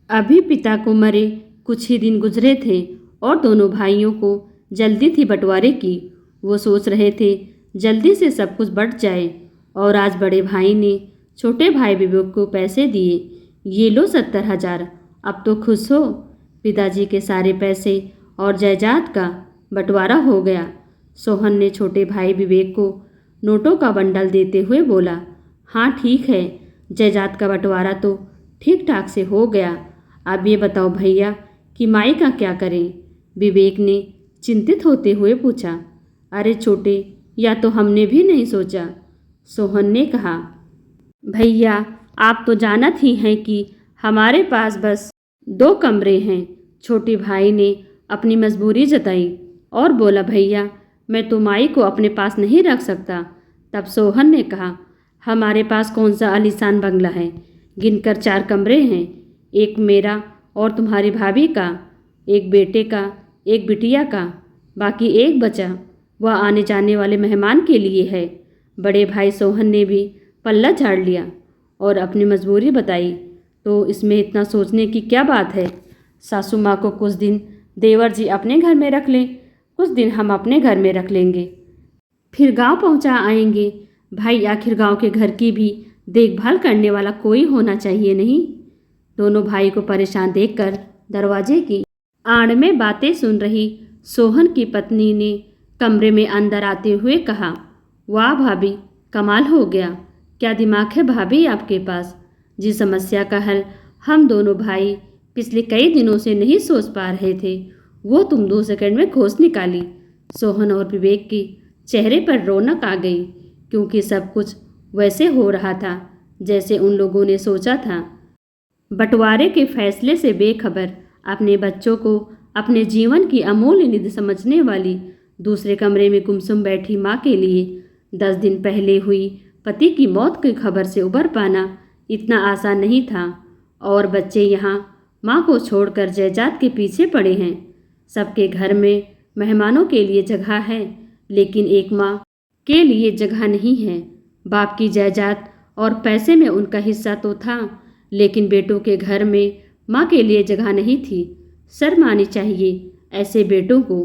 अभी पिता को मरे कुछ ही दिन गुजरे थे और दोनों भाइयों को जल्दी थी बंटवारे की। वो सोच रहे थे जल्दी से सब कुछ बंट जाए और आज बड़े भाई ने छोटे भाई विवेक को पैसे दिए। ये लो 70,000, अब तो खुश हो। पिताजी के सारे पैसे और जायदाद का बंटवारा हो गया। सोहन ने छोटे भाई विवेक को नोटों का बंडल देते हुए बोला, हाँ ठीक है, जायदाद का बंटवारा तो ठीक ठाक से हो गया। अब ये बताओ भैया कि माई का क्या करें? विवेक ने चिंतित होते हुए पूछा। अरे छोटे, या तो हमने भी नहीं सोचा, सोहन ने कहा। भैया आप तो जानत ही हैं कि हमारे पास बस 2 कमरे हैं। छोटे भाई ने अपनी मजबूरी जताई और बोला, भैया मैं तो माई को अपने पास नहीं रख सकता। तब सोहन ने कहा, हमारे पास कौन सा आलीशान बंगला है, गिनकर 4 कमरे हैं, एक मेरा और तुम्हारी भाभी का, एक बेटे का, एक बिटिया का, बाकी एक बचा, वह आने जाने वाले मेहमान के लिए है। बड़े भाई सोहन ने भी पल्ला झाड़ लिया और अपनी मजबूरी बताई। तो इसमें इतना सोचने की क्या बात है? सासू माँ को कुछ दिन देवर जी अपने घर में रख लें, कुछ दिन हम अपने घर में रख लेंगे, फिर गांव पहुंचा आएंगे। भाई आखिर गांव के घर की भी देखभाल करने वाला कोई होना चाहिए नहीं? दोनों भाई को परेशान देखकर दरवाजे की आड़ में बातें सुन रही सोहन की पत्नी ने कमरे में अंदर आते हुए कहा, वाह भाभी, कमाल हो गया। क्या दिमाग है भाभी आपके पास? जिस समस्या का हल हम दोनों भाई पिछले कई दिनों से नहीं सोच पा रहे थे, वो तुम 2 सेकंड में खोज निकाली। सोहन और विवेक के चेहरे पर रौनक आ गई, क्योंकि सब कुछ वैसे हो रहा था जैसे उन लोगों ने सोचा था। बंटवारे के फैसले से बेखबर, अपने बच्चों को अपने जीवन की अमूल्य निधि समझने वाली दूसरे कमरे में गुमसुम बैठी माँ के लिए 10 दिन पहले हुई पति की मौत की खबर से उबर पाना इतना आसान नहीं था। और बच्चे यहाँ माँ को छोड़कर जायदाद के पीछे पड़े हैं। सबके घर में मेहमानों के लिए जगह है, लेकिन एक माँ के लिए जगह नहीं है। बाप की जायदाद और पैसे में उनका हिस्सा तो था, लेकिन बेटों के घर में माँ के लिए जगह नहीं थी। शर्म आनी चाहिए ऐसे बेटों को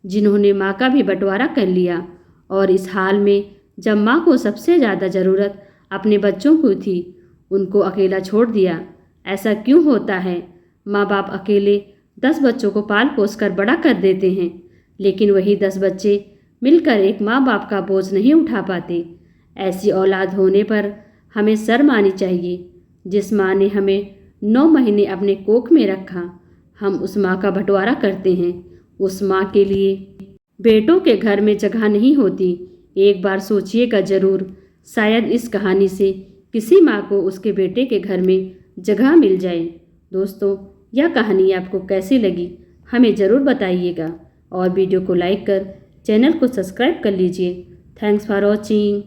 जिन्होंने माँ का भी बंटवारा कर लिया, और इस हाल में जब माँ को सबसे ज़्यादा ज़रूरत अपने बच्चों को थी, उनको अकेला छोड़ दिया। ऐसा क्यों होता है? माँ बाप अकेले 10 बच्चों को पाल पोस कर बड़ा कर देते हैं, लेकिन वही 10 बच्चे मिलकर एक माँ बाप का बोझ नहीं उठा पाते। ऐसी औलाद होने पर हमें शर्म आनी चाहिए। जिस माँ ने हमें 9 महीने अपने कोख में रखा, हम उस माँ का बंटवारा करते हैं। उस माँ के लिए बेटों के घर में जगह नहीं होती। एक बार सोचिएगा जरूर, शायद इस कहानी से किसी माँ को उसके बेटे के घर में जगह मिल जाए। दोस्तों, यह कहानी आपको कैसी लगी हमें ज़रूर बताइएगा, और वीडियो को लाइक कर चैनल को सब्सक्राइब कर लीजिए। Thanks for watching.